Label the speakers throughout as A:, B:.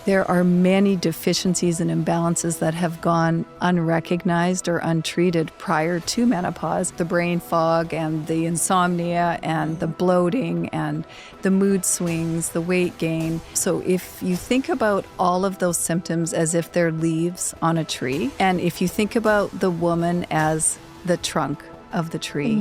A: There are many deficiencies and imbalances that have gone unrecognized or untreated prior to menopause. The brain fog and the insomnia and the bloating and the mood swings, the weight gain. So if you think about all of those symptoms as if they're leaves on a tree, and if you think about the woman as the trunk of the tree,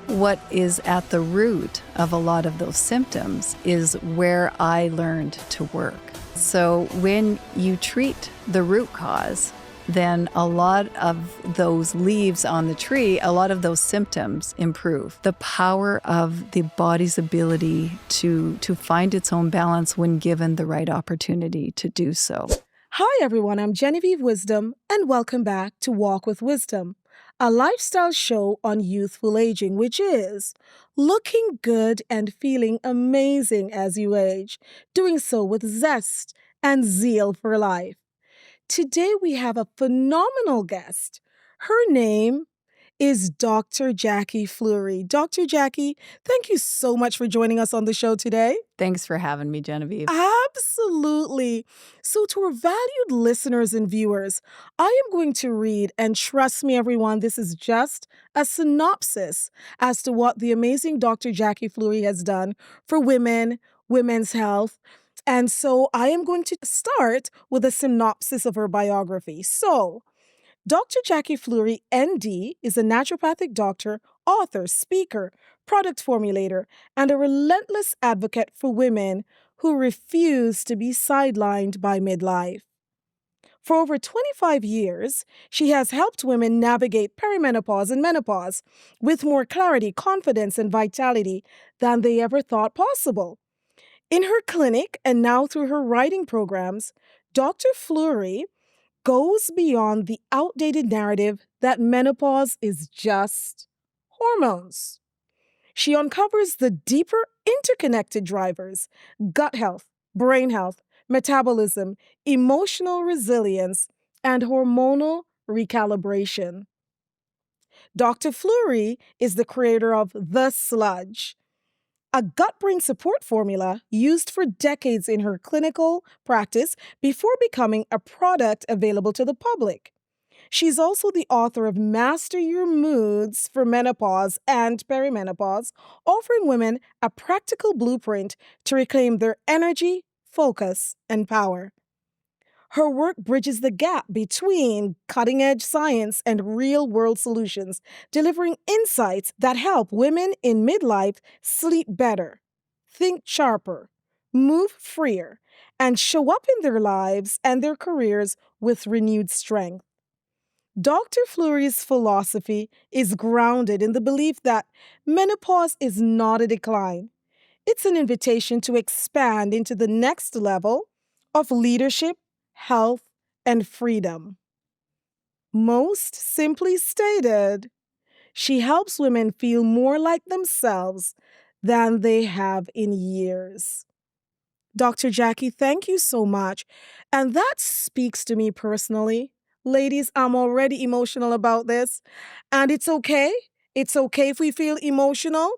A: what is at the root of a lot of those symptoms is where I learned to work. So when you treat the root cause, then a lot of those leaves on the tree, a lot of those symptoms improve. The power of the body's ability to find its own balance when given the right opportunity to do so.
B: Hi everyone, I'm Genevieve Wisdom, and welcome back to Walk with Wisdom, a lifestyle show on youthful aging, which is looking good and feeling amazing as you age, doing so with zest and zeal for life. Today we have a phenomenal guest. Her name is Dr. Jacqui Fleury. Dr. Jacqui, thank you so much for joining us on the show today.
A: Thanks for having me, Genevieve.
B: Absolutely. So to our valued listeners and viewers, I am going to read, and trust me, everyone, this is just a synopsis as to what the amazing Dr. Jacqui Fleury has done for women, women's health. And so I am going to start with a synopsis of her biography. So, Dr. Jacqui Fleury, ND, is a naturopathic doctor, author, speaker, product formulator, and a relentless advocate for women who refuse to be sidelined by midlife. For over 25 years, she has helped women navigate perimenopause and menopause with more clarity, confidence, and vitality than they ever thought possible. In her clinic and now through her writing programs, Dr. Fleury goes beyond the outdated narrative that menopause is just hormones. She uncovers the deeper interconnected drivers: gut health, brain health, metabolism, emotional resilience, and hormonal recalibration. Dr. Fleury is the creator of the Sludge, a gut-brain support formula used for decades in her clinical practice before becoming a product available to the public. She's also the author of Master Your Moods for Menopause and Perimenopause, offering women a practical blueprint to reclaim their energy, focus, and power. Her work bridges the gap between cutting-edge science and real-world solutions, delivering insights that help women in midlife sleep better, think sharper, move freer, and show up in their lives and their careers with renewed strength. Dr. Fleury's philosophy is grounded in the belief that menopause is not a decline. It's an invitation to expand into the next level of leadership, health, and freedom. Most simply stated, she helps women feel more like themselves than they have in years. Dr. Jacqui, thank you so much. And that speaks to me personally. Ladies, I'm already emotional about this. And it's okay. It's okay if we feel emotional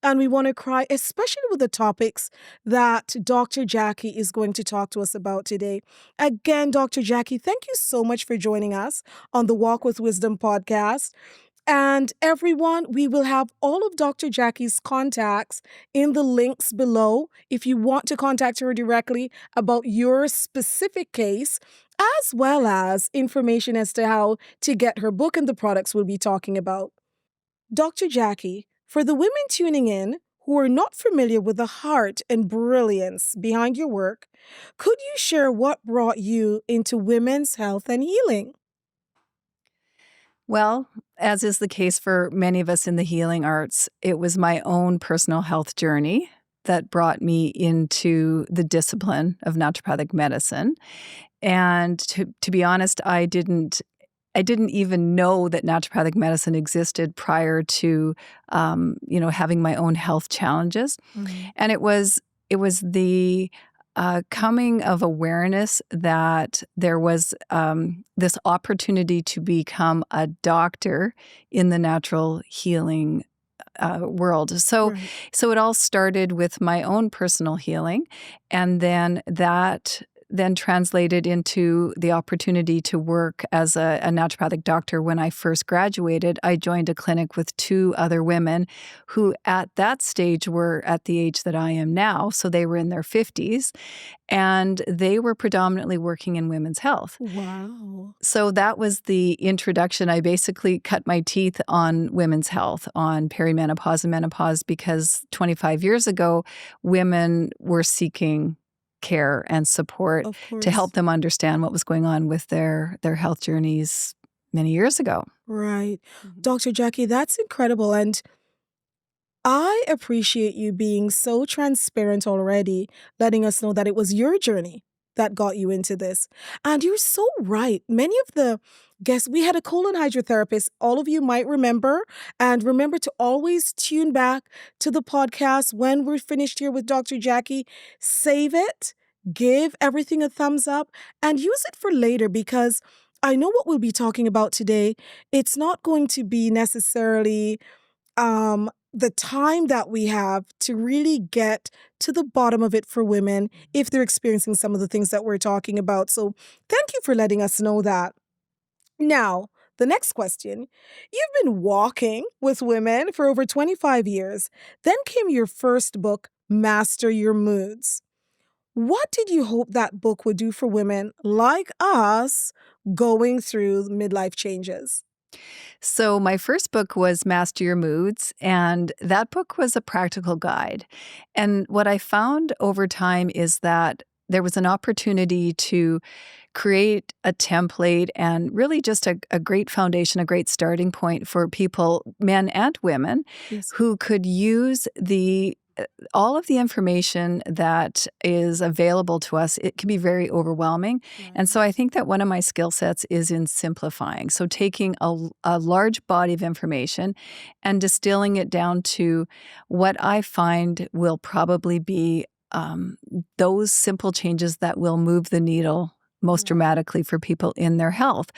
B: and we want to cry, especially with the topics that Dr. Jacqui is going to talk to us about today. Again, Dr. Jacqui, thank you so much for joining us on the Walk with Wisdom podcast. And everyone, we will have all of Dr. Jacqui's contacts in the links below if you want to contact her directly about your specific case, as well as information as to how to get her book and the products we'll be talking about. Dr. Jacqui, for the women tuning in who are not familiar with the heart and brilliance behind your work, could you share what brought you into women's health and healing?
A: Well, as is the case for many of us in the healing arts, it was my own personal health journey that brought me into the discipline of naturopathic medicine. And to be honest, I didn't even know that naturopathic medicine existed prior to, having my own health challenges. Mm-hmm. And it was the coming of awareness that there was this opportunity to become a doctor in the natural healing world. So it all started with my own personal healing, and then that then translated into the opportunity to work as a naturopathic doctor. When I first graduated, I joined a clinic with 2 other women who at that stage were at the age that I am now. So they were in their 50s, and they were predominantly working in women's health.
B: Wow.
A: So that was the introduction. I basically cut my teeth on women's health, on perimenopause and menopause, because 25 years ago, women were seeking care and support
B: Of
A: to
B: course.
A: help them understand what was going on with their health journeys many years ago.
B: Right. Dr. Jacqui, that's incredible. And I appreciate you being so transparent already, letting us know that it was your journey that got you into this. And you're so right. Many of the guests, we had a colon hydrotherapist, all of you might remember. And remember to always tune back to the podcast when we're finished here with Dr. Jacqui. Save it, give everything a thumbs up, and use it for later, because I know what we'll be talking about today. It's not going to be necessarily the time that we have to really get to the bottom of it for women if they're experiencing some of the things that we're talking about. So thank you for letting us know that. Now, the next question. You've been walking with women for over 25 years. Then came your first book, Master Your Moods. What did you hope that book would do for women like us going through midlife changes?
A: So my first book was Master Your Moods, and that book was a practical guide. And what I found over time is that there was an opportunity to create a template and really just a great foundation, a great starting point for people, men and women,
B: Yes.
A: who could use all of the information that is available to us. It can be very overwhelming. And so I think that one of my skill sets is in simplifying. So taking a large body of information and distilling it down to what I find will probably be those simple changes that will move the needle most dramatically for people in their health.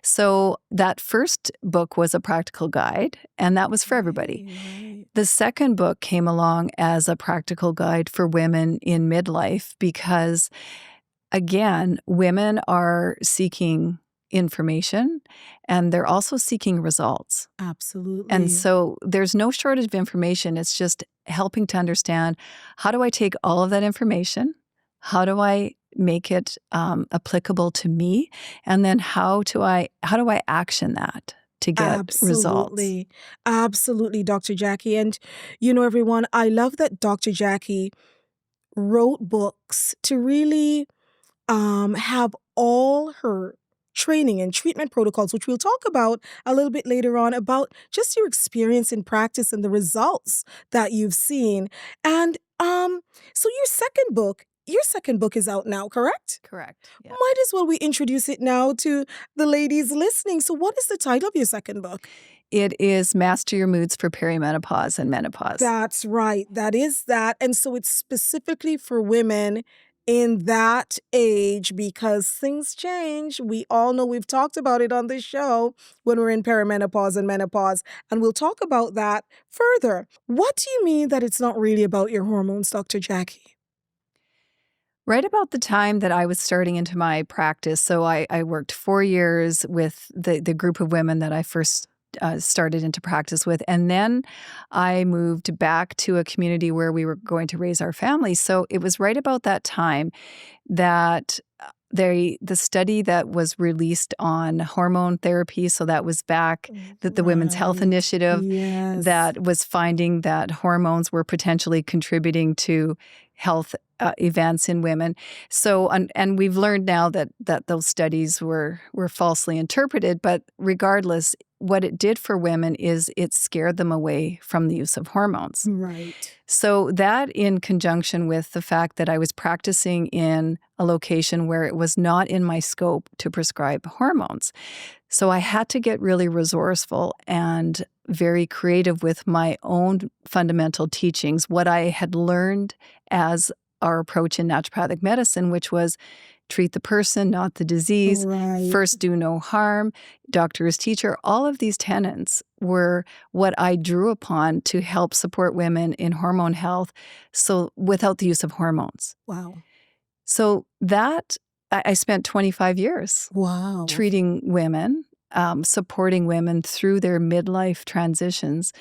A: So that first book was a practical guide, and that was for everybody.
B: Right.
A: The second book came along as a practical guide for women in midlife because, again, women are seeking information and they're also seeking results.
B: Absolutely.
A: And so there's no shortage of information. It's just helping to understand, how do I take all of that information? How do I make it applicable to me? And then how do I action that to get results?
B: Absolutely. Absolutely, Dr. Jacqui. And everyone, I love that Dr. Jacqui wrote books to really have all her training and treatment protocols, which we'll talk about a little bit later on, about just your experience in practice and the results that you've seen. And so your second book is out now, correct?
A: Correct. Yeah.
B: Might as well we introduce it now to the ladies listening. So what is the title of your second book?
A: It is Master Your Moods for Perimenopause and Menopause.
B: That's right. That is that. And so it's specifically for women in that age, because things change. We all know, we've talked about it on this show when we're in perimenopause and menopause, and we'll talk about that further. What do you mean that it's not really about your hormones, Dr. Jacqui?
A: Right about the time that I was starting into my practice, so I worked 4 years with the group of women that I first started into practice with. And then I moved back to a community where we were going to raise our families. So it was right about that time that the study that was released on hormone therapy, so that was back the Women's Health
B: Right.
A: Initiative,
B: Yes.
A: that was finding that hormones were potentially contributing to health events in women. So, and we've learned now that those studies were falsely interpreted, but regardless, what it did for women is it scared them away from the use of hormones.
B: Right.
A: So that, in conjunction with the fact that I was practicing in a location where it was not in my scope to prescribe hormones. So I had to get really resourceful and very creative with my own fundamental teachings, what I had learned as our approach in naturopathic medicine, which was treat the person, not the disease,
B: Right.
A: first do no harm, doctor is teacher. All of these tenets were what I drew upon to help support women in hormone health, so without the use of hormones.
B: Wow.
A: So that I spent 25 years
B: Wow.
A: treating women, supporting women through their midlife transitions,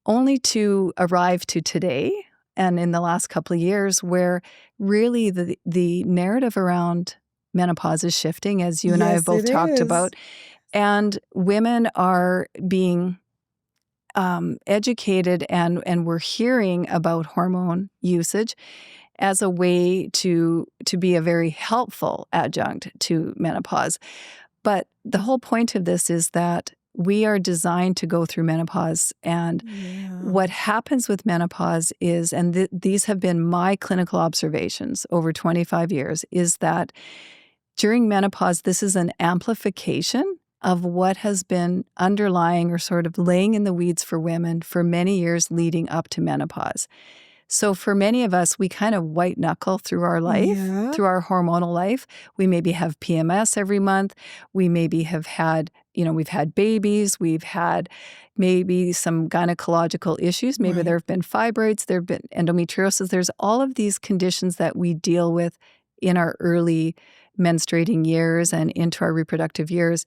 A: only to arrive to today and in the last couple of years where really the narrative around menopause is shifting, as you and I have
B: Yes,
A: both
B: it
A: talked
B: is.
A: about, and women are being educated and we're hearing about hormone usage as a way to be a very helpful adjunct to menopause. But the whole point of this is that we are designed to go through menopause. And
B: Yeah.
A: what happens with menopause is, and these have been my clinical observations over 25 years, is that during menopause, this is an amplification of what has been underlying or sort of laying in the weeds for women for many years leading up to menopause. So for many of us, we kind of white knuckle through our life,
B: Yeah.
A: through our hormonal life. We maybe have PMS every month. We maybe have had, we've had babies. We've had maybe some gynecological issues. Maybe
B: Right.
A: there have been fibroids. There have been endometriosis. There's all of these conditions that we deal with in our early menstruating years and into our reproductive years.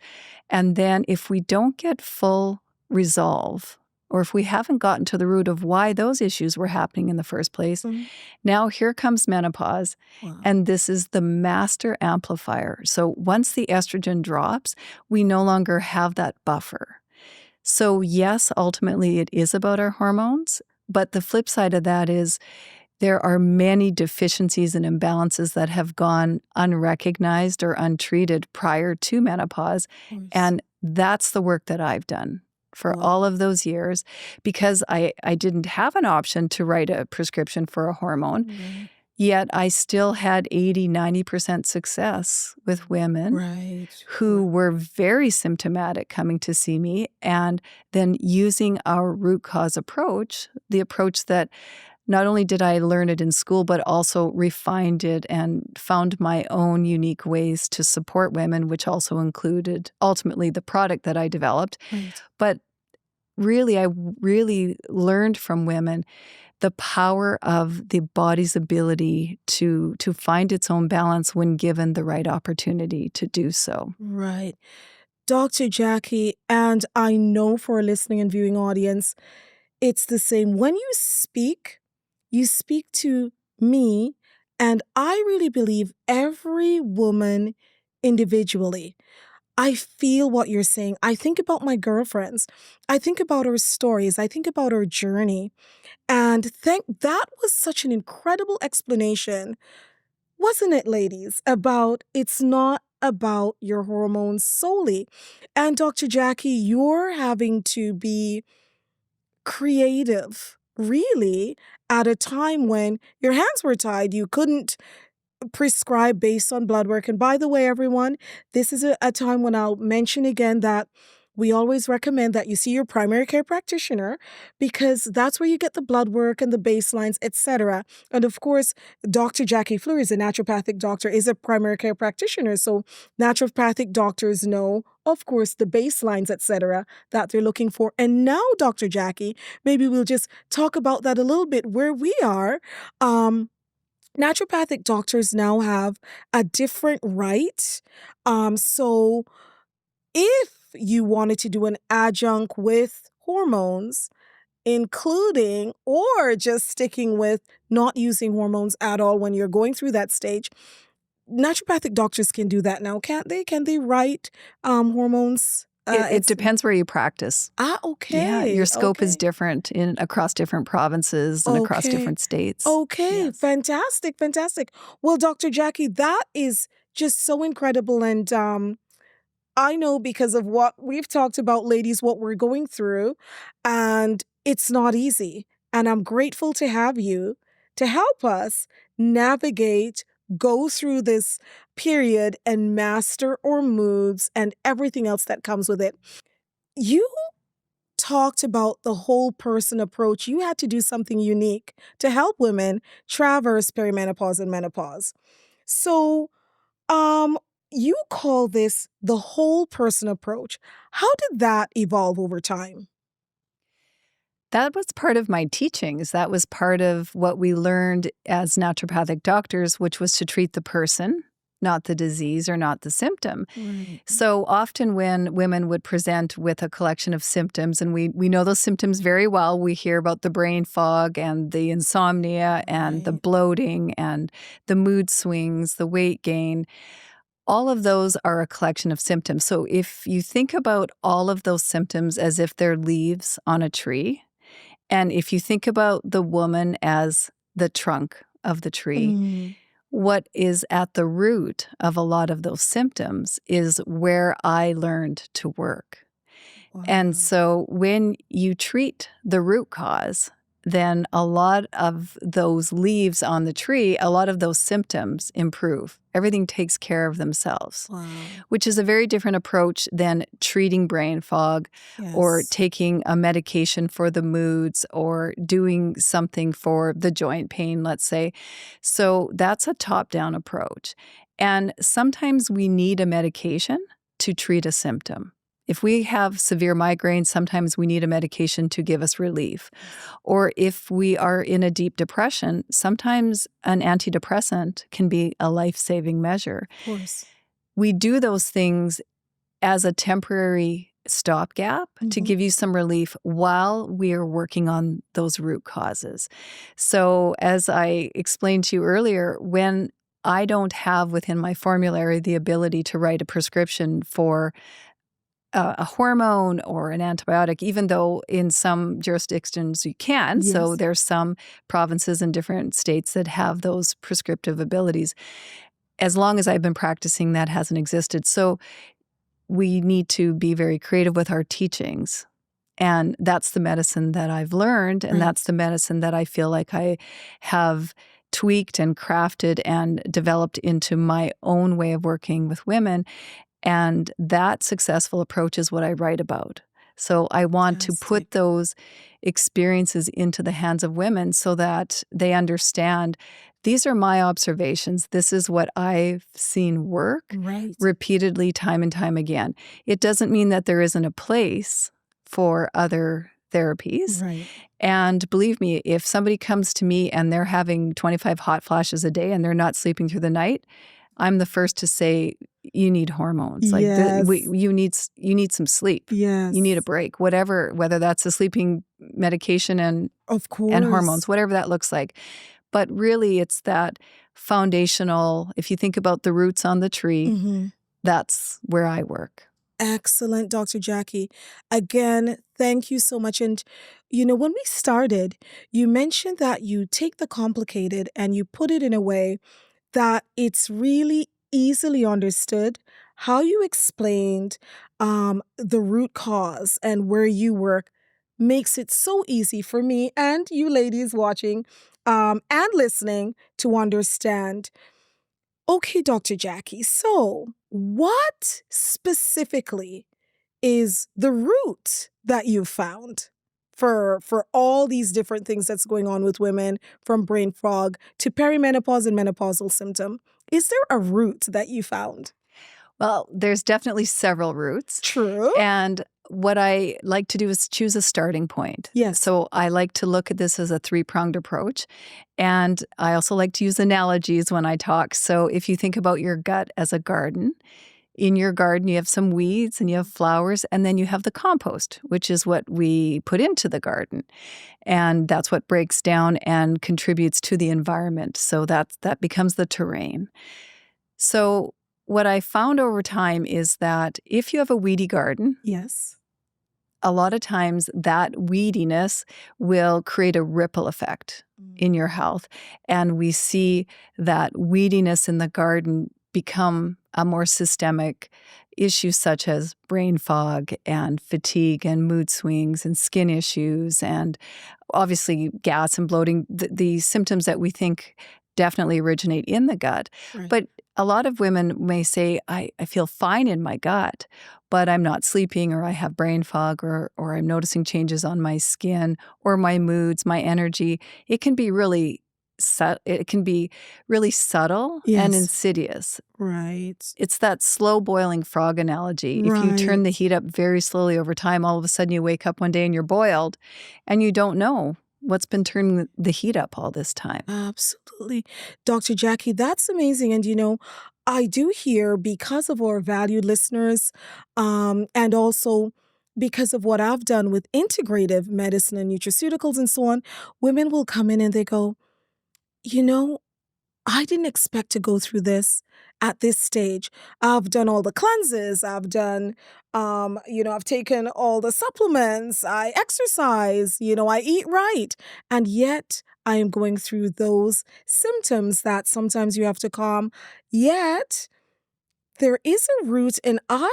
A: And then if we don't get full resolve, or if we haven't gotten to the root of why those issues were happening in the first place,
B: Mhm.
A: now here comes menopause,
B: Wow.
A: and this is the master amplifier. So once the estrogen drops, we no longer have that buffer. So yes, ultimately it is about our hormones, but the flip side of that is there are many deficiencies and imbalances that have gone unrecognized or untreated prior to menopause,
B: Of course.
A: and that's the work that I've done for all
B: Wow.
A: of those years because I didn't have an option to write a prescription for a hormone,
B: Right.
A: yet I still had 80-90% success with women
B: Right.
A: who were very symptomatic coming to see me, and then using our root cause approach, the approach that not only did I learn it in school, but also refined it and found my own unique ways to support women, which also included ultimately the product that I developed.
B: Right.
A: But really, I really learned from women the power of the body's ability to find its own balance when given the right opportunity to do so.
B: Right. Dr. Jacqui, and I know for a listening and viewing audience, it's the same. When you speak to me, and I really believe every woman individually. I feel what you're saying. I think about my girlfriends. I think about her stories. I think about her journey. And that was such an incredible explanation, wasn't it, ladies? About it's not about your hormones solely. And Dr. Jacqui, you're having to be creative, really, at a time when your hands were tied. You couldn't prescribed based on blood work. And by the way, everyone, this is a time when I'll mention again that we always recommend that you see your primary care practitioner because that's where you get the blood work and the baselines, etc. And of course, Dr. Jacqui Fleury is a naturopathic doctor, is a primary care practitioner. So naturopathic doctors know, of course, the baselines, etc., that they're looking for. And now, Dr. Jacqui, maybe we'll just talk about that a little bit where we are. Naturopathic doctors now have a different right. So if you wanted to do an adjunct with hormones, including or just sticking with not using hormones at all when you're going through that stage, naturopathic doctors can do that now, can't they? Can they write hormones?
A: It
B: It's
A: depends where you practice. Yeah, your
B: okay,
A: scope is
B: okay.
A: different across different provinces and across
B: Okay.
A: different states.
B: Okay.
A: Yes.
B: Fantastic. Fantastic. Well, Dr. Jacqui, that is just so incredible. And I know because of what we've talked about, ladies, what we're going through, and it's not easy. And I'm grateful to have you to help us navigate, go through this period and master our moods and everything else that comes with it. You talked about the whole person approach. You had to do something unique to help women traverse perimenopause and menopause. So, um, you call this the whole person approach. How did that evolve over time?
A: That was part of my teachings. That was part of what we learned as naturopathic doctors, which was to treat the person not the disease or not the symptom.
B: Right.
A: So often when women would present with a collection of symptoms, and we know those symptoms very well, we hear about the brain fog and the insomnia and the
B: Right.
A: bloating and the mood swings, the weight gain. All of those are a collection of symptoms. So if you think about all of those symptoms as if they're leaves on a tree, and if you think about the woman as the trunk of the tree,
B: Mm.
A: what is at the root of a lot of those symptoms is where I learned to work. And
B: Wow.
A: so when you treat the root cause, then a lot of those leaves on the tree, a lot of those symptoms improve. Everything takes care of themselves,
B: Wow.
A: which is a very different approach than treating brain fog or
B: Yes.
A: taking a medication for the moods or doing something for the joint pain, let's say. So that's a top-down approach. And sometimes we need a medication to treat a symptom. If we have severe migraines, sometimes we need a medication to give us relief. Or if we are in a deep depression, sometimes an antidepressant can be a life-saving measure.
B: Of course.
A: We do those things as a temporary stopgap to
B: Mhm.
A: give you some relief while we are working on those root causes. So as I explained to you earlier, when I don't have within my formulary the ability to write a prescription for a hormone or an antibiotic, even though in some jurisdictions you can. So
B: Yes.
A: there's some provinces in different states that have those prescriptive abilities. As long as I've been practicing, that hasn't existed. So we need to be very creative with our teachings. And that's the medicine that I've learned. And
B: Right.
A: that's the medicine that I feel like I have tweaked and crafted and developed into my own way of working with women. And that successful approach is what I write about. So I want to
B: Fantastic.
A: put those experiences into the hands of women so that they understand these are my observations. This is what I've seen work
B: Right.
A: repeatedly, time and time again. It doesn't mean that there isn't a place for other therapies.
B: Right.
A: And believe me, if somebody comes to me and they're having 25 hot flashes a day and they're not sleeping through the night, I'm the first to say, you need hormones. Like
B: Yes.
A: you need some sleep.
B: Yes.
A: You need a break, whether that's a sleeping medication and
B: Of course.
A: hormones, whatever that looks like. But really, it's that foundational, if you think about the roots on the tree,
B: Mhm.
A: that's where I work.
B: Excellent, Dr. Jacqui. Again, thank you so much. And, when we started, you mentioned that you take the complicated and you put it in a way that it's really easily understood. How you explained the root cause and where you work makes it so easy for me and you ladies watching and listening to understand. Okay, Dr. Jacqui, so what specifically is the root that you found for all these different things that's going on with women, from brain fog to perimenopause and menopausal symptom? Is there a root that you found?
A: Well, there's definitely several roots.
B: True.
A: And what I like to do is choose a starting point.
B: Yes.
A: So I like to look at this as a three-pronged approach. And I also like to use analogies when I talk. So if you think about your gut as a garden, in your garden you have some weeds and you have flowers, and then you have the compost, which is what we put into the garden. And that's what breaks down and contributes to the environment. So that becomes the terrain. So what I found over time is that if you have a weedy garden,
B: Yes.
A: a lot of times that weediness will create a ripple effect in your health. And we see that weediness in the garden become a more systemic issue, such as brain fog and fatigue and mood swings and skin issues and obviously gas and bloating, the symptoms that we think definitely originate in the gut.
B: Right.
A: But a lot of women may say, I feel fine in my gut, but I'm not sleeping, or I have brain fog, or I'm noticing changes on my skin or my moods, my energy. It can be really subtle and
B: Yes.
A: insidious.
B: Right.
A: It's that slow boiling frog analogy. If you turn the
B: Right.
A: heat up very slowly over time, all of a sudden you wake up one day and you're boiled and you don't know what's been turning the heat up all this time.
B: Absolutely. Dr. Jacqui, that's amazing. And I do hear, because of our valued listeners, and also because of what I've done with integrative medicine and nutraceuticals and so on, women will come in and they go, you know, I didn't expect to go through this at this stage. I've done all the cleanses. I've taken all the supplements. I exercise. I eat right. And yet I am going through those symptoms that sometimes you have to calm. Yet there is a root, and I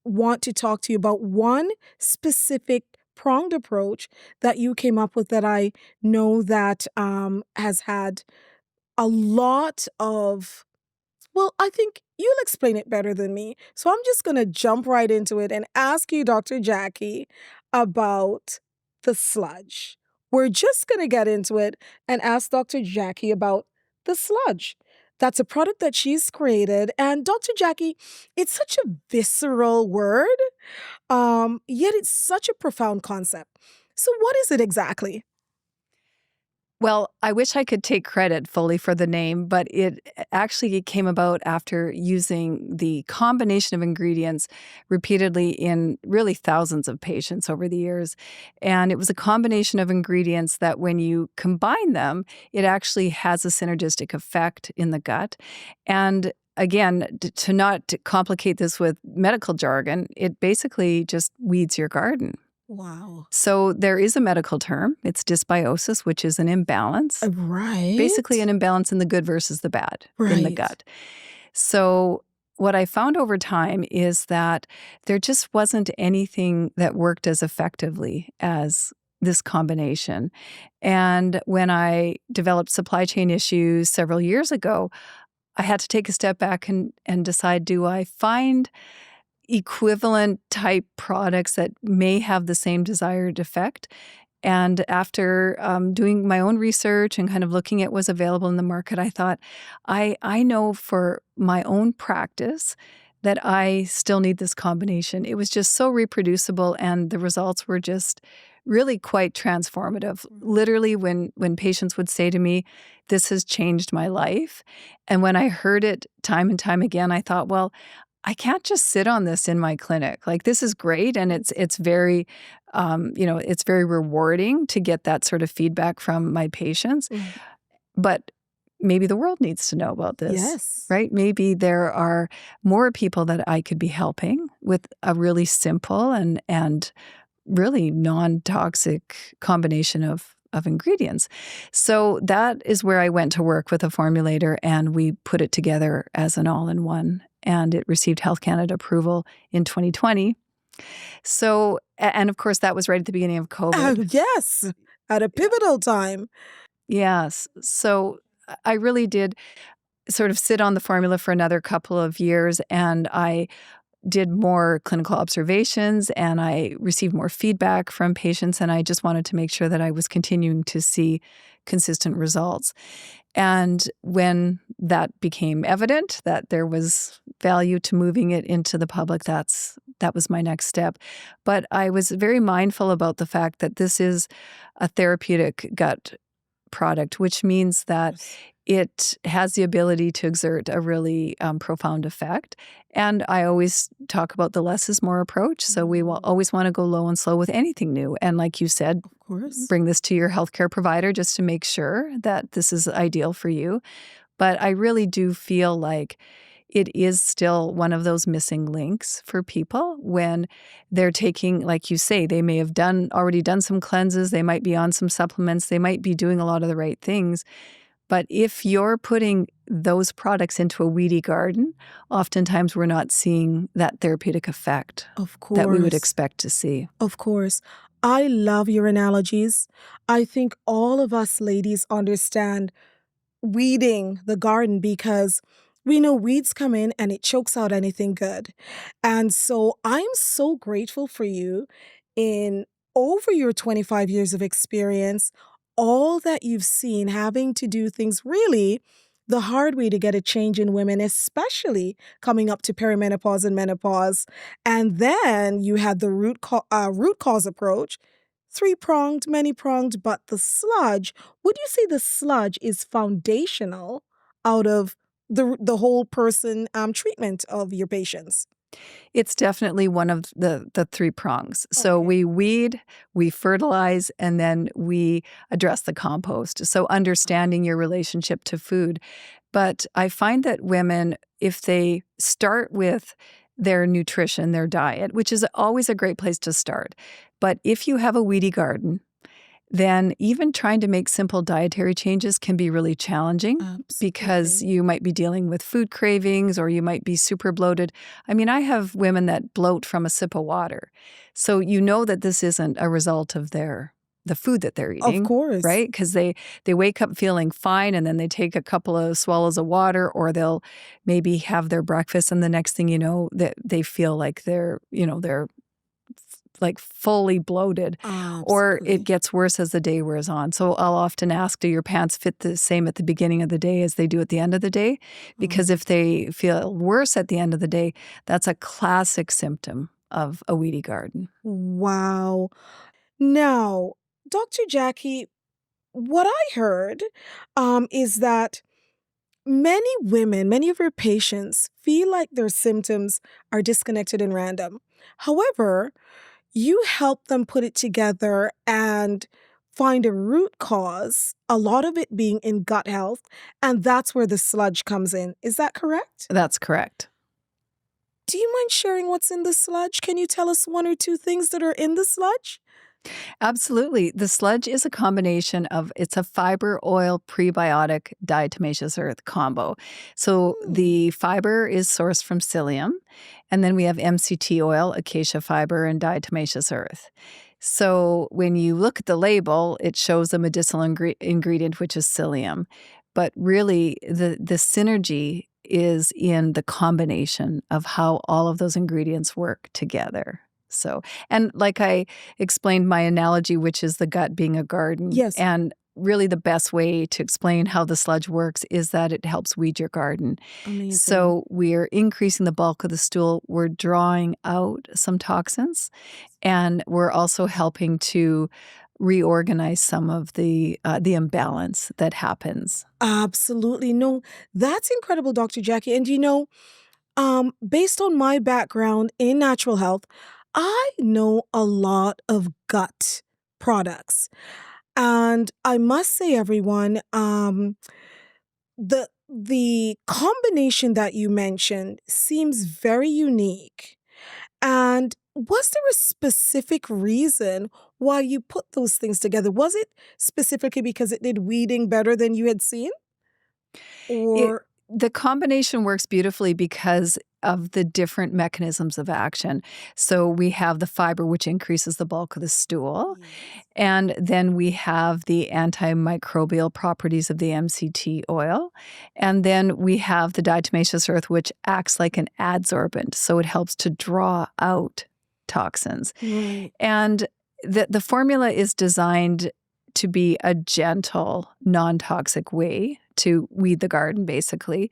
B: want to talk to you about one specific pronged approach that you came up with that I know that has had a lot of, well, I think you'll explain it better than me. So I'm just going to jump right into it and ask you, Dr. Jacqui, about the sludge. We're just going to get into it and ask Dr. Jacqui about the sludge. That's a product that she's created. And Dr. Jacqui, it's such a visceral word, yet it's such a profound concept. So what is it exactly?
A: Well, I wish I could take credit fully for the name, but it actually came about after using the combination of ingredients repeatedly in really thousands of patients over the years. And it was a combination of ingredients that when you combine them, it actually has a synergistic effect in the gut. And again, to not complicate this with medical jargon, it basically just weeds your garden.
B: Wow.
A: So there is a medical term. It's dysbiosis, which is an imbalance.
B: Right.
A: Basically an imbalance in the good versus the bad in the
B: Right.
A: gut. So what I found over time is that there just wasn't anything that worked as effectively as this combination. And when I developed supply chain issues several years ago, I had to take a step back and decide, do I find equivalent type products that may have the same desired effect? And after doing my own research and kind of looking at what's available in the market, I thought, I know for my own practice that I still need this combination. It was just so reproducible, and the results were just really quite transformative. Literally, when patients would say to me, "This has changed my life," and when I heard it time and time again, I thought, well, I can't just sit on this in my clinic. Like, this is great, and it's very, it's very rewarding to get that sort of feedback from my patients. But maybe the world needs to know about this,
B: Yes.
A: right? Maybe there are more people that I could be helping with a really simple and really non-toxic combination of ingredients. So that is where I went to work with a formulator, and we put it together as an all-in-one, and it received Health Canada approval in 2020. So, and of course, that was right at the beginning of COVID.
B: Yes, at a pivotal time.
A: Yes. So I really did sort of sit on the formula for another couple of years, and I did more clinical observations, and I received more feedback from patients, and I just wanted to make sure that I was continuing to see consistent results. And when that became evident that there was value to moving it into the public, that was my next step. But I was very mindful about the fact that this is a therapeutic gut product, which means that it has the ability to exert a really profound effect. And I always talk about the less is more approach. So we will always want to go low and slow with anything new. And like you said,
B: Of course.
A: bring this to your healthcare provider just to make sure that this is ideal for you. But I really do feel like it is still one of those missing links for people when they're taking, like you say, they may have already done some cleanses, they might be on some supplements, they might be doing a lot of the right things. But if you're putting those products into a weedy garden, oftentimes we're not seeing that therapeutic effect
B: Of course.
A: that we would expect to see.
B: Of course. I love your analogies. I think all of us ladies understand weeding the garden because we know weeds come in and it chokes out anything good. And so I'm so grateful for you in over your 25 years of experience, all that you've seen having to do things really the hard way to get a change in women, especially coming up to perimenopause and menopause. And then you had the root cause approach, three-pronged, many-pronged, but the sludge, would you say the sludge is foundational out of the whole person treatment of your patients?
A: It's definitely one of the three prongs. So
B: Okay.
A: we weed, we fertilize, and then we address the compost. So understanding your relationship to food. But I find that women, if they start with their nutrition, their diet, which is always a great place to start. But if you have a weedy garden, then even trying to make simple dietary changes can be really challenging because
B: Absolutely.
A: you might be dealing with food cravings or you might be super bloated. I mean, I have women that bloat from a sip of water. So you know that this isn't a result of the food that they're
B: Of
A: eating,
B: course.
A: right? Because they wake up feeling fine and then they take a couple of swallows of water, or they'll maybe have their breakfast and the next thing you know that they feel like they're like fully bloated, or it
B: Absolutely.
A: gets worse as the day wears on. So I'll often ask, do your pants fit the same at the beginning of the day as they do at the end of the day? Because
B: Mm.
A: if they feel worse at the end of the day, that's a classic symptom of a weedy garden.
B: Wow. Now, Dr. Jackie, what I heard is that many women, many of your patients feel like their symptoms are disconnected and random. However, you help them put it together and find a root cause, a lot of it being in gut health, and that's where the sludge comes in. Is that correct?
A: That's correct.
B: Do you mind sharing what's in the sludge? Can you tell us one or two things that are in the sludge?
A: Absolutely. The sludge is a combination of it's a fiber oil prebiotic diatomaceous earth combo. So
B: Mm.
A: the fiber is sourced from psyllium, and then we have MCT oil, acacia fiber, and diatomaceous earth. So when you look at the label, it shows a medicinal ingredient, which is psyllium. But really, the synergy is in the combination of how all of those ingredients work together. So, and like I explained my analogy, which is the gut being a garden.
B: Yes.
A: And really, the best way to explain how the sludge works is that it helps weed your garden.
B: Amazing.
A: So, we're increasing the bulk of the stool, we're drawing out some toxins, and we're also helping to reorganize some of the imbalance that happens.
B: Absolutely. No, that's incredible, Dr. Jackie. And based on my background in natural health, I know a lot of gut products. And I must say, everyone, the combination that you mentioned seems very unique. And was there a specific reason why you put those things together? Was it specifically because it did weeding better than you had seen?
A: It
B: Or
A: the combination works beautifully because of the different mechanisms of action. So we have the fiber, which increases the bulk of the stool,
B: yes.
A: and then we have the antimicrobial properties of the MCT oil, and then we have the diatomaceous earth, which acts like an adsorbent, so it helps to draw out toxins.
B: Right.
A: And the formula is designed to be a gentle, non-toxic way to weed the garden, basically.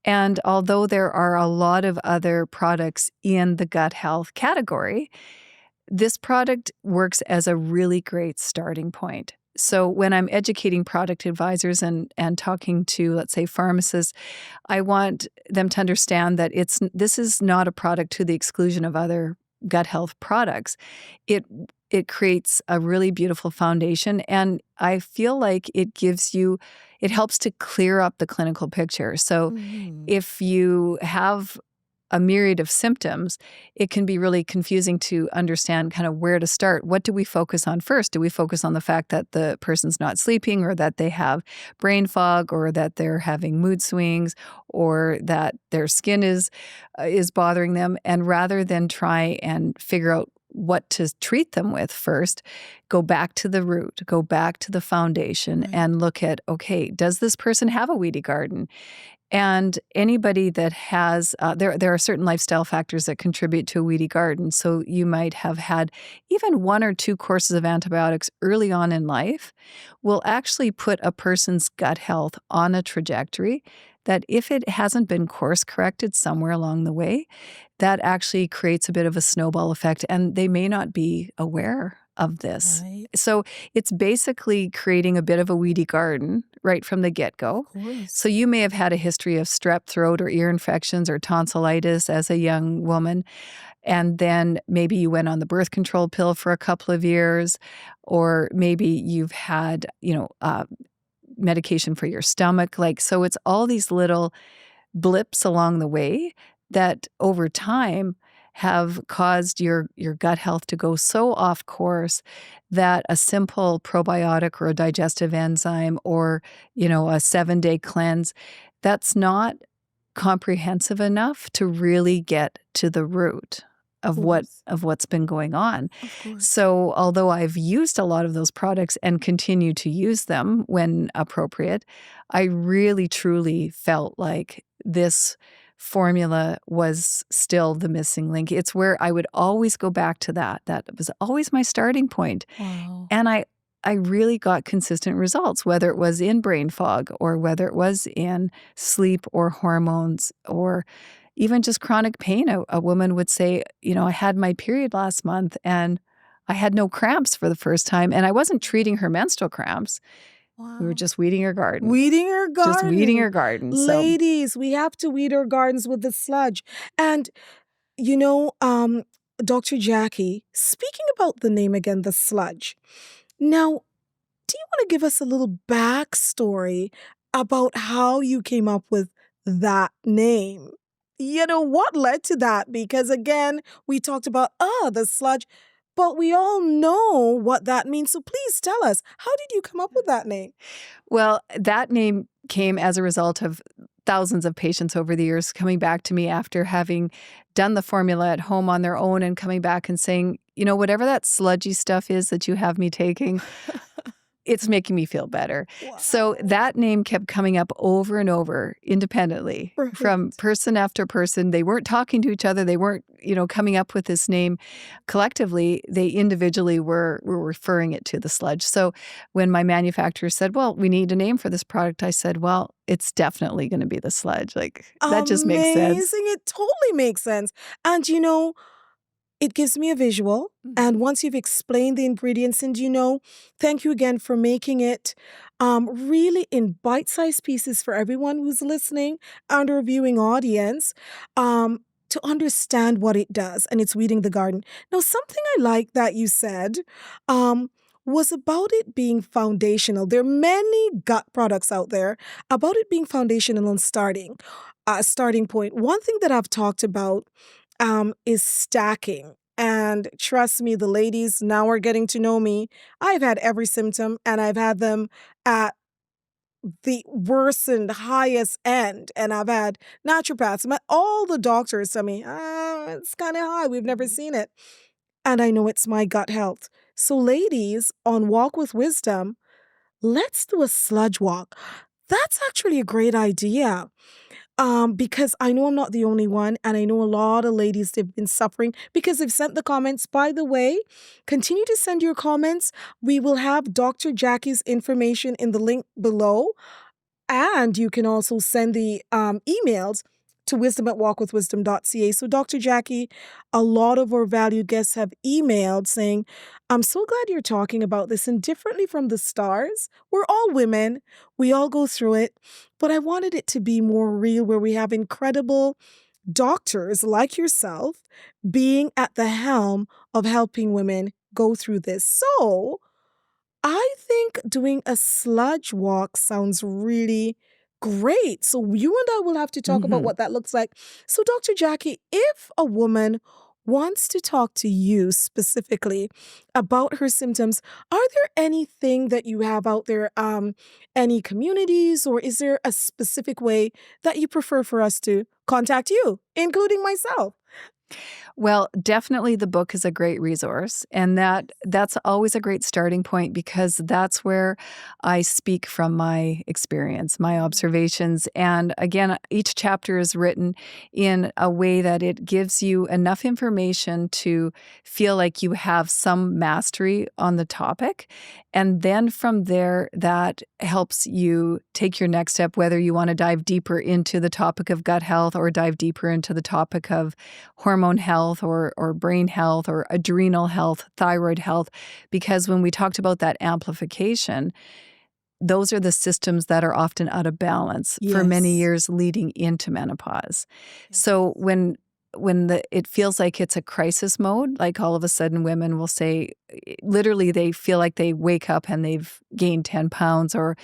A: And although there are a lot of other products in the gut health category, this product works as a really great starting point. So when I'm educating product advisors and talking to, let's say, pharmacists, I want them to understand that this is not a product to the exclusion of other gut health products. It it creates a really beautiful foundation, and I feel like it helps to clear up the clinical picture. So
B: Mhm.
A: if you have a myriad of symptoms, it can be really confusing to understand kind of where to start. What do we focus on first? Do we focus on the fact that the person's not sleeping, or that they have brain fog, or that they're having mood swings, or that their skin is bothering them? And rather than try and figure out what to treat them with first, go back to the root, go back to the foundation
B: Right.
A: and look at, okay, does this person have a weedy garden? And anybody that has, there are certain lifestyle factors that contribute to a weedy garden. So you might have had even one or two courses of antibiotics early on in life will actually put a person's gut health on a trajectory that if it hasn't been course corrected somewhere along the way, that actually creates a bit of a snowball effect, and they may not be aware of this.
B: Right.
A: So it's basically creating a bit of a weedy garden right from the get-go.
B: Of course.
A: So you may have had a history of strep throat or ear infections or tonsillitis as a young woman. And then maybe you went on the birth control pill for a couple of years, or maybe you've had, medication for your stomach. So it's all these little blips along the way that over time have caused your gut health to go so off course that a simple probiotic or a digestive enzyme or, a 7-day cleanse, that's not comprehensive enough to really get to the root
B: Of
A: of
B: course.
A: what's been going on.
B: Of course.
A: So although I've used a lot of those products and continue to use them when appropriate, I really truly felt like this formula was still the missing link. It's where I would always go back to that. That was always my starting point.
B: Wow.
A: And I really got consistent results, whether it was in brain fog or whether it was in sleep or hormones or even just chronic pain. A woman would say, I had my period last month and I had no cramps for the first time. And I wasn't treating her menstrual cramps.
B: Wow.
A: We were just weeding her garden.
B: Weeding her garden.
A: Just weeding her garden. So
B: Ladies, we have to weed our gardens with the sludge. And, Dr. Jacqui, speaking about the name again, the sludge. Now, do you want to give us a little backstory about how you came up with that name? What led to that? Because again, we talked about, the sludge, but we all know what that means. So please tell us, how did you come up with that name?
A: Well, that name came as a result of thousands of patients over the years coming back to me after having done the formula at home on their own and coming back and saying, whatever that sludgy stuff is that you have me taking, it's making me feel better.
B: Wow.
A: So that name kept coming up over and over independently from
B: Right.
A: person after person. They weren't talking to each other. They weren't, coming up with this name collectively. They individually were referring it to the sludge. So when my manufacturer said, well, we need a name for this product, I said, well, it's definitely going to be the sludge. That just makes sense.
B: Amazing. It totally makes sense. And it gives me a visual. And once you've explained the ingredients, and thank you again for making it really in bite-sized pieces for everyone who's listening and our viewing audience to understand what it does. And it's weeding the garden. Now, something I like that you said was about it being foundational. There are many gut products out there about it being foundational and starting point. One thing that I've talked about is stacking. And trust me, the ladies now are getting to know me. I've had every symptom and I've had them at the worst and highest end. And I've had naturopaths, all the doctors tell me, it's kind of high. We've never seen it. And I know it's my gut health. So ladies, on Walk with Wisdom, let's do a sludge walk. That's actually a great idea. Because I know I'm not the only one, and I know a lot of ladies, they've been suffering because they've sent the comments. By the way, continue to send your comments. We will have Dr. Jacqui's information in the link below, and you can also send the emails to wisdom@walkwithwisdom.ca. So Dr. Jacqui, a lot of our valued guests have emailed saying, I'm so glad you're talking about this, and differently from the stars, we're all women, we all go through it, but I wanted it to be more real where we have incredible doctors like yourself being at the helm of helping women go through this. So I think doing a sludge walk sounds really great. So you and I will have to talk about what that looks like. So Dr. Jacqui, if a woman wants to talk to you specifically about her symptoms, are there anything that you have out there, any communities, or is there a specific way that you prefer for us to contact you, including myself?
A: Well, definitely the book is a great resource, and that's always a great starting point because that's where I speak from my experience, my observations. And again, each chapter is written in a way that it gives you enough information to feel like you have some mastery on the topic. And then from there, that helps you take your next step, whether you want to dive deeper into the topic of gut health or dive deeper into the topic of hormone health health or brain health or adrenal health, thyroid health, because when we talked about that amplification, those are the systems that are often out of balance for many
B: Yes.
A: years leading into menopause. So when it feels like it's a crisis mode, like all of a sudden women will say, literally they feel like they wake up and they've gained 10 pounds, or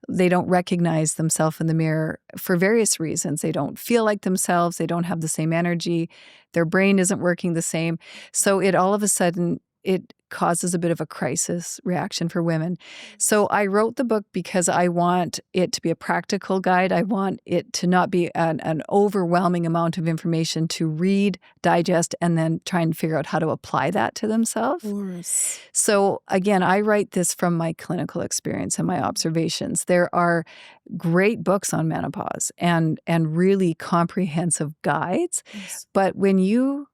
A: they don't recognize themselves in the mirror for various reasons. They don't feel like themselves. They don't have the same energy. Their brain isn't working the same. So it all of a sudden, it causes a bit of a crisis reaction for women. So I wrote the book because I want it to be a practical guide. I want it to not be an overwhelming amount of information to read, digest, and then try and figure out how to apply that to themselves.
B: Of course.
A: So again, I write this from my clinical experience and my observations. There are great books on menopause and really comprehensive guides.
B: Yes.
A: But when you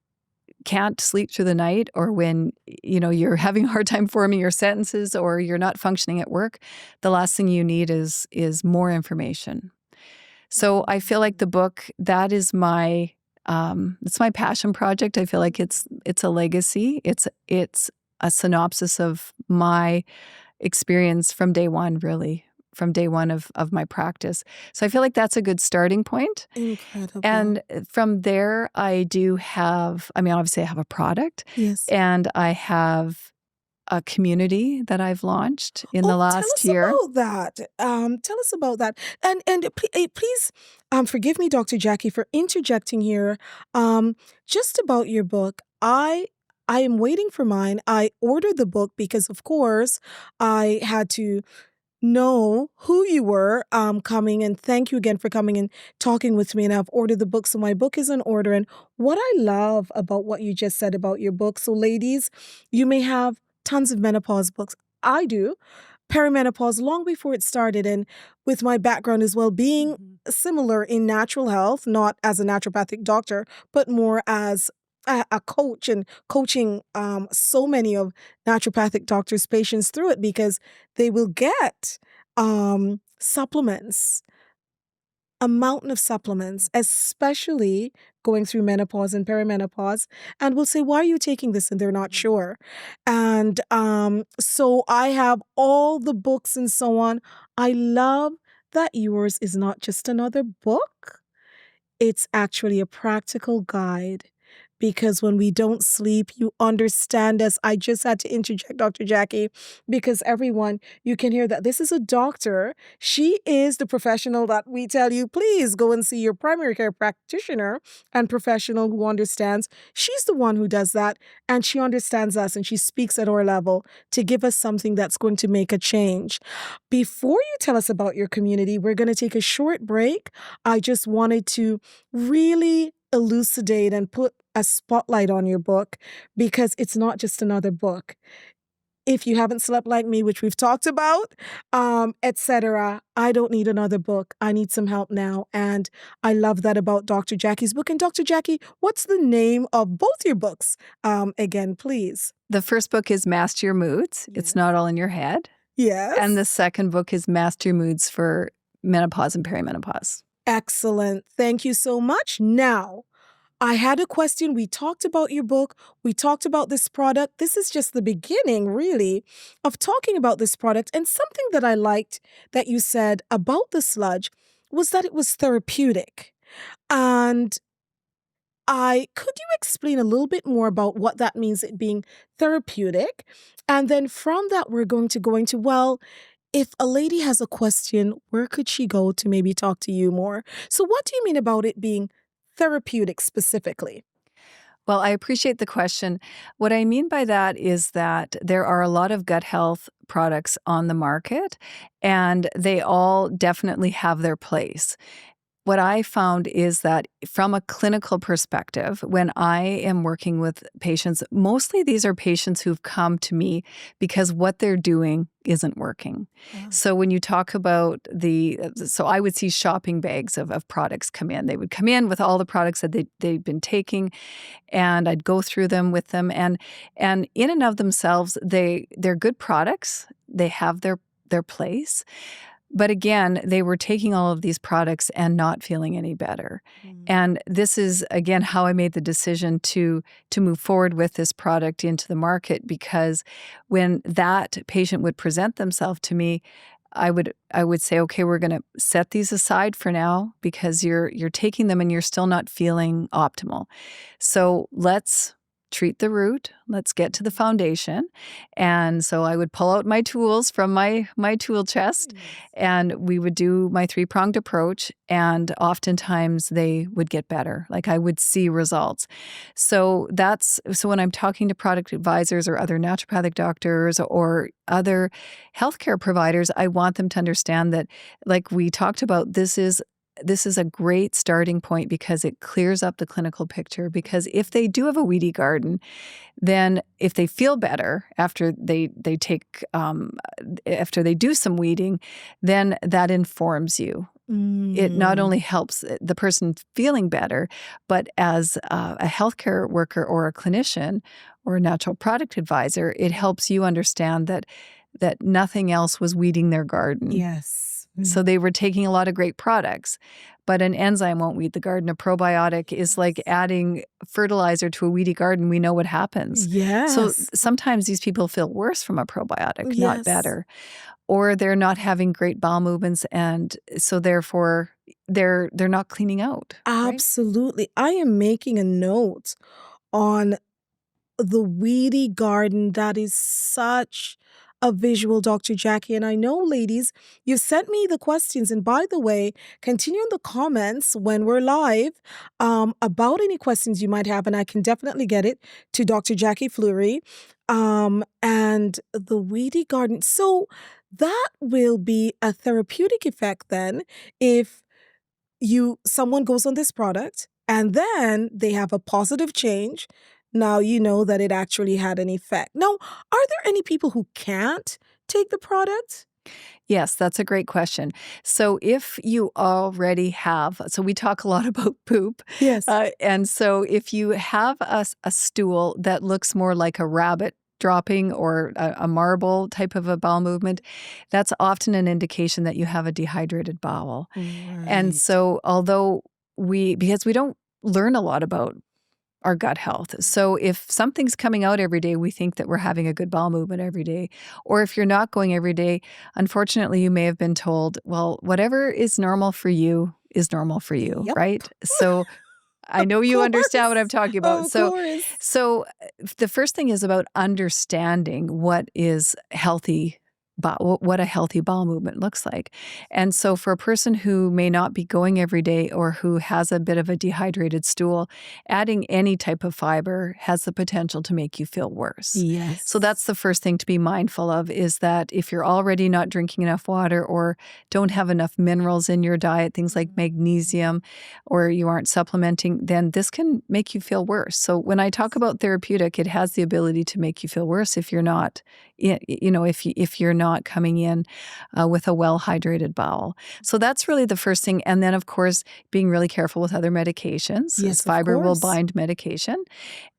A: can't sleep through the night, or when you're having a hard time forming your sentences, or you're not functioning at work, the last thing you need is more information. So I feel like the book, that is my it's my passion project. I feel like it's a legacy. It's a synopsis of my experience from day one, really, from day one of my practice. So I feel like that's a good starting point.
B: Incredible.
A: And from there, I do have, obviously I have a product.
B: Yes.
A: And I have a community that I've launched in the last year.
B: Tell us about that. Tell us about that. And please, forgive me, Dr. Jacqui, for interjecting here. Just about your book, I am waiting for mine. I ordered the book because, of course, I had to know who you were coming, and thank you again for coming and talking with me, and I've ordered the book, so my book is in order. And what I love about what you just said about your book, so ladies, you may have tons of menopause books. I do perimenopause long before it started, and with my background as well, being similar in natural health, not as a naturopathic doctor, but more as a coach, and coaching so many of naturopathic doctors' patients through it, because they will get supplements, a mountain of supplements, especially going through menopause and perimenopause, and will say, "Why are you taking this?" And they're not sure. And so I have all the books and so on. I love that yours is not just another book. It's actually a practical guide, because when we don't sleep, you understand us. I just had to interject, Dr. Jacqui, because everyone, you can hear that this is a doctor. She is the professional that we tell you, please go and see your primary care practitioner and professional who understands. She's the one who does that, and she understands us, and she speaks at our level to give us something that's going to make a change. Before you tell us about your community, we're going to take a short break. I just wanted to really elucidate and put a spotlight on your book, because it's not just another book. If you haven't slept like me, which we've talked about, etc., I don't need another book. I need some help now. And I love that about Dr. Jacqui's book. And Dr. Jacqui, what's the name of both your books? Again, please.
A: The first book is Master Your Moods. It's Not All in Your Head.
B: Yes.
A: And the second book is Master Your Moods for Menopause and Perimenopause.
B: Excellent. Thank you so much. Now, I had a question. We talked about your book. We talked about this product. This is just the beginning, really, of talking about this product. And something that I liked that you said about the sludge was that it was therapeutic. And could you explain a little bit more about what that means, it being therapeutic? And then from that, we're going to go into, well, if a lady has a question, where could she go to maybe talk to you more? So what do you mean about it being therapeutic specifically?
A: Well, I appreciate the question. What I mean by that is that there are a lot of gut health products on the market, and they all definitely have their place. What I found is that from a clinical perspective, when I am working with patients, mostly these are patients who've come to me because what they're doing isn't working.
B: Wow.
A: So when you talk about so I would see shopping bags of products come in. They would come in with all the products that they'd been taking, and I'd go through them with them. And in and of themselves, they're good products. They have their place. But again, they were taking all of these products and not feeling any better. And this is, again, how I made the decision to move forward with this product into the market, because when that patient would present themselves to me, I would say, okay, we're going to set these aside for now because you're taking them and you're still not feeling optimal. So let's treat the root. Let's get to the foundation. And so I would pull out my tools from my tool chest, and we would do my 3-pronged approach. And oftentimes they would get better. Like, I would see results. So when I'm talking to product advisors or other naturopathic doctors or other healthcare providers, I want them to understand that, like we talked about, this is a great starting point because it clears up the clinical picture. Because if they do have a weedy garden, then if they feel better after they do some weeding, then that informs you. It not only helps the person feeling better, but as a healthcare worker or a clinician or a natural product advisor, it helps you understand that nothing else was weeding their garden.
B: Yes.
A: So they were taking a lot of great products, but an enzyme won't weed the garden. A probiotic is like adding fertilizer to a weedy garden. We know what happens.
B: Yes.
A: So sometimes these people feel worse from a probiotic, not
B: Yes.
A: better. Or they're not having great bowel movements, and so therefore they're not cleaning out. Right?
B: Absolutely. I am making a note on the weedy garden. That is such a visual, Dr. Jacqui. And I know, ladies, you've sent me the questions. And by the way, continue in the comments when we're live about any questions you might have. And I can definitely get it to Dr. Jacqui Fleury. And the weedy garden. So that will be a therapeutic effect then if someone goes on this product and then they have a positive change. Now you know that it actually had an effect. Now, are there any people who can't take the product?
A: Yes, that's a great question. So if you already have, so we talk a lot about poop.
B: Yes.
A: And so if you have a stool that looks more like a rabbit dropping or a marble type of a bowel movement, that's often an indication that you have a dehydrated bowel. And
B: Right.
A: so because we don't learn a lot about our gut health. So if something's coming out every day, we think that we're having a good bowel movement every day. Or if you're not going every day, unfortunately, you may have been told, well, whatever is normal for you is normal for you,
B: Yep.
A: right? So I know
B: Of
A: you understand what I'm
B: course.
A: talking about.
B: Of course.
A: So the first thing is about understanding what is healthy, what a healthy bowel movement looks like. And so for a person who may not be going every day or who has a bit of a dehydrated stool, adding any type of fiber has the potential to make you feel worse.
B: Yes.
A: So that's the first thing to be mindful of, is that if you're already not drinking enough water or don't have enough minerals in your diet, things like magnesium, or you aren't supplementing, then this can make you feel worse. So when I talk about therapeutic, it has the ability to make you feel worse if you're not, if you're not coming in with a well-hydrated bowel. So that's really the first thing. And then, of course, being really careful with other medications,
B: Yes,
A: as
B: of
A: fiber will
B: course.
A: bind medication.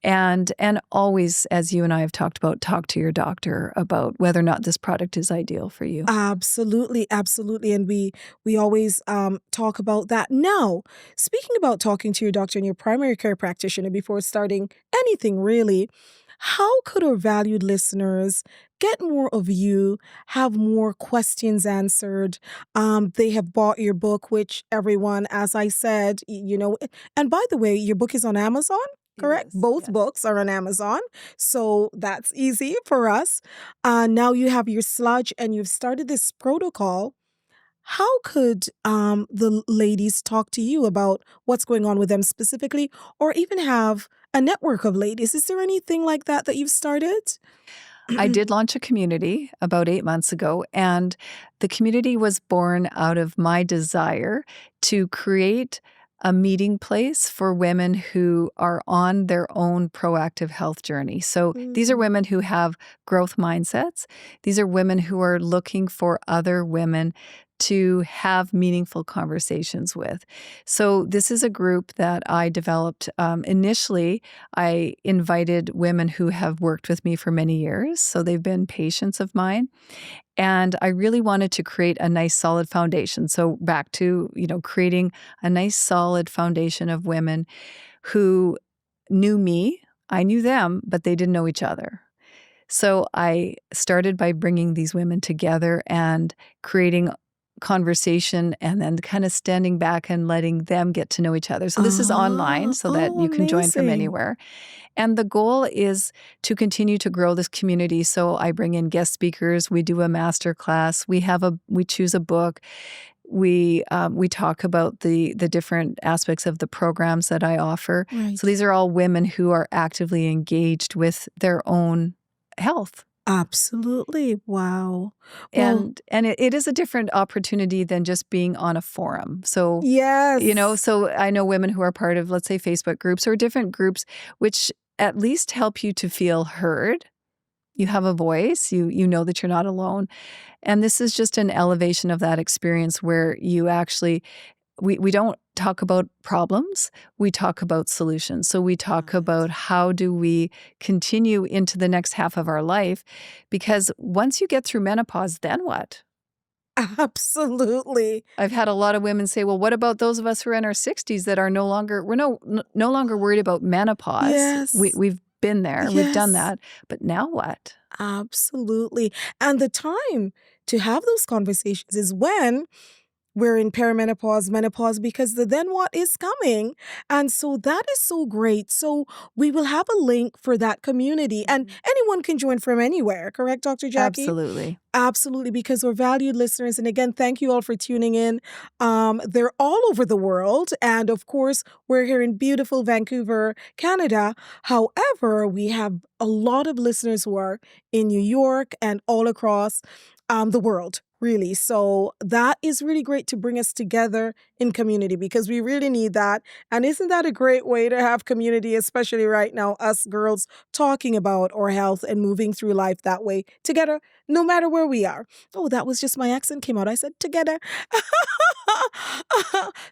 A: And always, as you and I have talked about, talk to your doctor about whether or not this product is ideal for you.
B: Absolutely, absolutely. And we always talk about that. Now, speaking about talking to your doctor and your primary care practitioner before starting anything really, how could our valued listeners get more of you, have more questions answered? They have bought your book, which everyone, as I said, and by the way, your book is on Amazon, correct?
A: It is,
B: Both
A: yes.
B: books are on Amazon. So that's easy for us. Now you have your sludge and you've started this protocol. How could the ladies talk to you about what's going on with them specifically, or even have a network of ladies? Is there anything like that that you've started?
A: I did launch a community about 8 months ago, and the community was born out of my desire to create a meeting place for women who are on their own proactive health journey. So these are women who have growth mindsets. These are women who are looking for other women to have meaningful conversations with. So this is a group that I developed. Initially, I invited women who have worked with me for many years. So they've been patients of mine. And I really wanted to create a nice solid foundation. So back to, creating a nice solid foundation of women who knew me. I knew them, but they didn't know each other. So I started by bringing these women together and creating conversation and then kind of standing back and letting them get to know each other. So this is online so that you can join from
B: amazing.
A: anywhere. And the goal is to continue to grow this community. So I bring in guest speakers, we do a master class, we choose a book. We talk about the different aspects of the programs that I offer.
B: Right.
A: So these are all women who are actively engaged with their own health.
B: Absolutely. Wow. Well,
A: And it is a different opportunity than just being on a forum. So,
B: yes.
A: so I know women who are part of, let's say, Facebook groups or different groups, which at least help you to feel heard. You have a voice, you know that you're not alone. And this is just an elevation of that experience where you actually, we don't talk about problems, we talk about solutions. So we talk about how do we continue into the next half of our life, because once you get through menopause, then what?
B: Absolutely.
A: I've had a lot of women say, well, what about those of us who are in our 60s that are no longer worried about menopause?
B: Yes.
A: We've been there, we've done
B: Yes.
A: that, but now what?
B: Absolutely. And the time to have those conversations is when we're in perimenopause, menopause, because the then what is coming. And so that is so great. So we will have a link for that community and anyone can join from anywhere, correct, Dr. Jacqui?
A: Absolutely.
B: Absolutely, because we're valued listeners. And again, thank you all for tuning in. They're all over the world. And of course, we're here in beautiful Vancouver, Canada. However, we have a lot of listeners who are in New York and all across the world, really. So that is really great to bring us together in community because we really need that. And isn't that a great way to have community, especially right now, us girls talking about our health and moving through life that way together, no matter where we are. Oh, that was just my accent came out. I said together.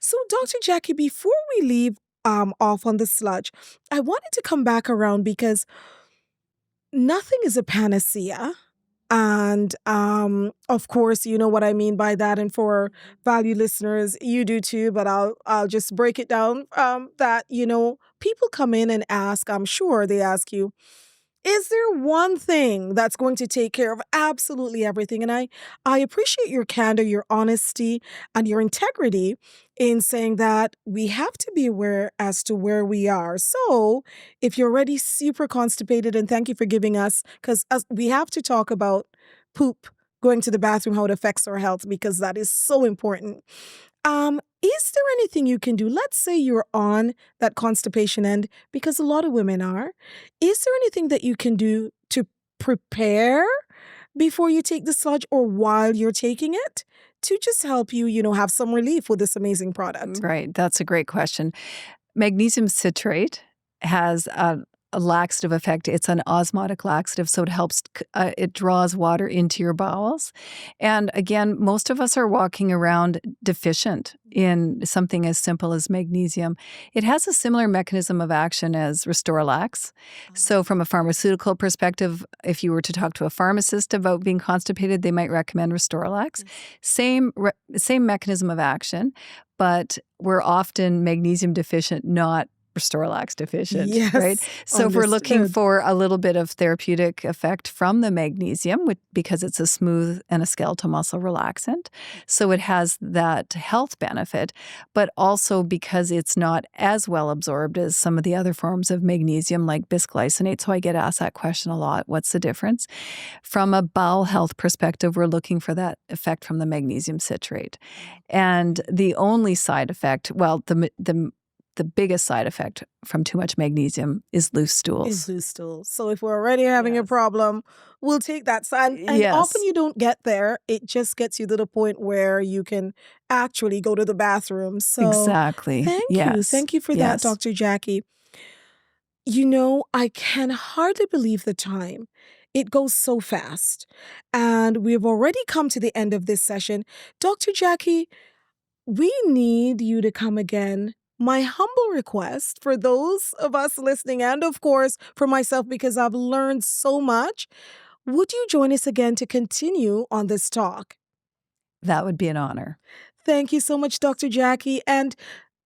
B: So, Dr. Jacqui, before we leave off on the sludge, I wanted to come back around because nothing is a panacea. And of course, you know what I mean by that. And for value listeners, you do too. But I'll just break it down. That people come in and ask. I'm sure they ask you, is there one thing that's going to take care of absolutely everything? And I appreciate your candor, your honesty, and your integrity in saying that we have to be aware as to where we are. So if you're already super constipated, and thank you for giving us, because we have to talk about poop, going to the bathroom, how it affects our health, because that is so important. Is there anything you can do? Let's say you're on that constipation end, because a lot of women are. Is there anything that you can do to prepare before you take the sludge or while you're taking it to just help you, have some relief with this amazing product?
A: Right. That's a great question. Magnesium citrate has a laxative effect. It's an osmotic laxative, so it helps, it draws water into your bowels. And again, most of us are walking around deficient in something as simple as magnesium. It has a similar mechanism of action as Restorelax. So from a pharmaceutical perspective, if you were to talk to a pharmacist about being constipated, they might recommend Restorelax. Same mechanism of action, but we're often magnesium deficient, not Restorelax deficient,
B: Yes,
A: right? So if we're looking
B: understood.
A: for a little bit of therapeutic effect from the magnesium, because it's a smooth and a skeletal muscle relaxant, so it has that health benefit, but also because it's not as well absorbed as some of the other forms of magnesium like bisglycinate. So I get asked that question a lot. What's the difference? From a bowel health perspective, we're looking for that effect from the magnesium citrate. And the only side effect, well, the biggest side effect from too much magnesium is loose stools.
B: Is loose stools. So if we're already having a
A: Yes.
B: problem, we'll take that side. And
A: Yes.
B: often you don't get there. It just gets you to the point where you can actually go to the bathroom. So
A: Exactly.
B: thank you.
A: Yes.
B: Thank you for that,
A: Yes.
B: Dr. Jacqui. I can hardly believe the time. It goes so fast. And we've already come to the end of this session. Dr. Jacqui, we need you to come again. My humble request for those of us listening, and of course for myself, because I've learned so much, would you join us again to continue on this talk?
A: That would be an honor.
B: Thank you so much, Dr. Jacqui. And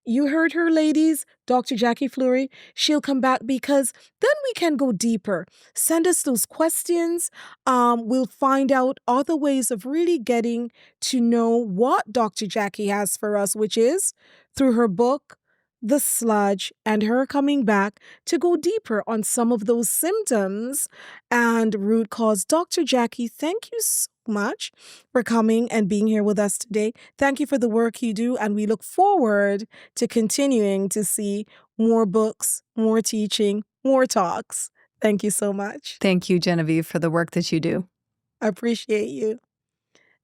B: you heard her, ladies, Dr. Jacqui Fleury. She'll come back because then we can go deeper. Send us those questions. We'll find out other ways of really getting to know what Dr. Jacqui has for us, which is through her book, The Sludge, and her coming back to go deeper on some of those symptoms and root cause. Dr. Jacqui, thank you so much for coming and being here with us today. Thank you for the work you do, and we look forward to continuing to see more books, more teaching, more talks. Thank you so much.
A: Thank you, Genevieve, for the work that you do.
B: I appreciate you.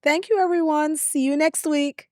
B: Thank you, everyone. See you next week.